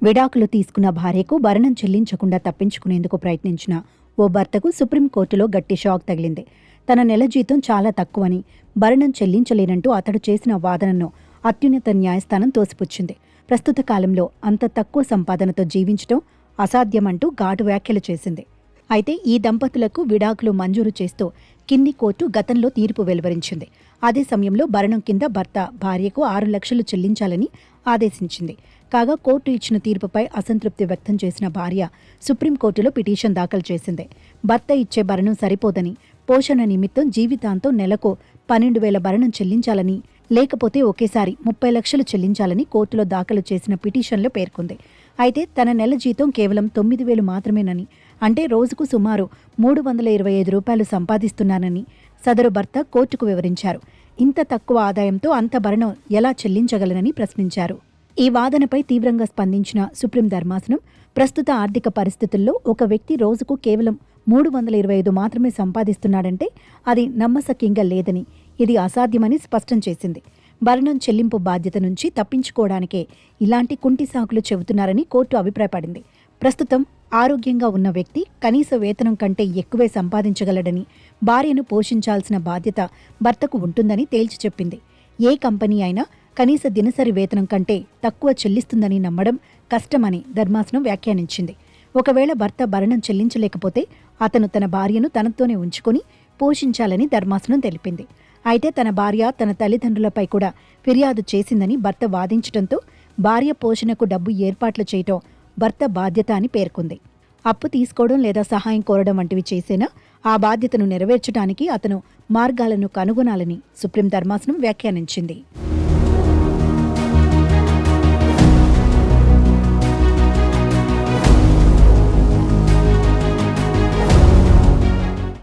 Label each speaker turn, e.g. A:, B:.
A: విడాకులు తీసుకున్న భార్యకు భరణం చెల్లించకుండా తప్పించుకునేందుకు ప్రయత్నించిన ఓ భర్తకు సుప్రీంకోర్టులో గట్టి షాక్ తగిలింది. తన నెల జీతం చాలా తక్కువని, భరణం చెల్లించలేనంటూ అతడు చేసిన వాదనను అత్యున్నత న్యాయస్థానం తోసిపుచ్చింది. ప్రస్తుత కాలంలో అంత తక్కువ సంపాదనతో జీవించడం అసాధ్యమంటూ ఘాటు వ్యాఖ్యలు చేసింది. అయితే ఈ దంపతులకు విడాకులు మంజూరు చేస్తూ కింది కోర్టు గతంలో తీర్పు వెలువరించింది. అదే సమయంలో భరణం కింద భర్త భార్యకు 6 లక్షలు చెల్లించాలని ఆదేశించింది. కాగా కోర్టు ఇచ్చిన తీర్పుపై అసంతృప్తి వ్యక్తం చేసిన భార్య సుప్రీంకోర్టులో పిటిషన్ దాఖలు చేసింది. భర్త ఇచ్చే భరణం సరిపోదని, పోషణ నిమిత్తం జీవితాంతం నెలకు 12,000 భరణం చెల్లించాలని, లేకపోతే ఒకేసారి 30 లక్షలు చెల్లించాలని కోర్టులో దాఖలు చేసిన పిటిషన్లో పేర్కొంది. అయితే తన నెల జీతం కేవలం 9,000 మాత్రమేనని, అంటే రోజుకు సుమారు 325 రూపాయలు సంపాదిస్తున్నానని సదరు భర్త కోర్టుకు వివరించారు. ఇంత తక్కువ ఆదాయంతో అంత భరణం ఎలా చెల్లించగలనని ప్రశ్నించారు. ఈ వాదనపై తీవ్రంగా స్పందించిన సుప్రీం ధర్మాసనం, ప్రస్తుత ఆర్థిక పరిస్థితుల్లో ఒక వ్యక్తి రోజుకు కేవలం 325 మాత్రమే సంపాదిస్తున్నాడంటే అది నమ్మశక్యంగా లేదని, ఇది అసాధ్యమని స్పష్టం చేసింది. భరణం చెల్లింపు బాధ్యత నుంచి తప్పించుకోవడానికే ఇలాంటి కుంటి సాకులు చెబుతున్నారని కోర్టు అభిప్రాయపడింది. ప్రస్తుతం ఆరోగ్యంగా ఉన్న వ్యక్తి కనీస వేతనం కంటే ఎక్కువే సంపాదించగలడని, భార్యను పోషించాల్సిన బాధ్యత భర్తకు ఉంటుందని తేల్చి చెప్పింది. ఏ కంపెనీ అయినా కనీస దినసరి వేతనం కంటే తక్కువ చెల్లిస్తుందని నమ్మడం కష్టమని ధర్మాసనం వ్యాఖ్యానించింది. ఒకవేళ భర్త భరణం చెల్లించలేకపోతే అతను తన భార్యను తనతోనే ఉంచుకొని పోషించాలని ధర్మాసనం తెలిపింది. అయితే తన భార్య తన తల్లిదండ్రులపై కూడా ఫిర్యాదు చేసిందని భర్త వాదించడంతో భార్య పోషణకు డబ్బు ఏర్పాట్లు చేయటం భర్త బాధ్యత అని పేర్కొంది. అప్పు తీసుకోవడం లేదా సహాయం కోరడం వంటివి చేసేనా ఆ బాధ్యతను నెరవేర్చడానికి అతను మార్గాలను కనుగొనాలని సుప్రీం ధర్మాసనం వ్యాఖ్యానించింది.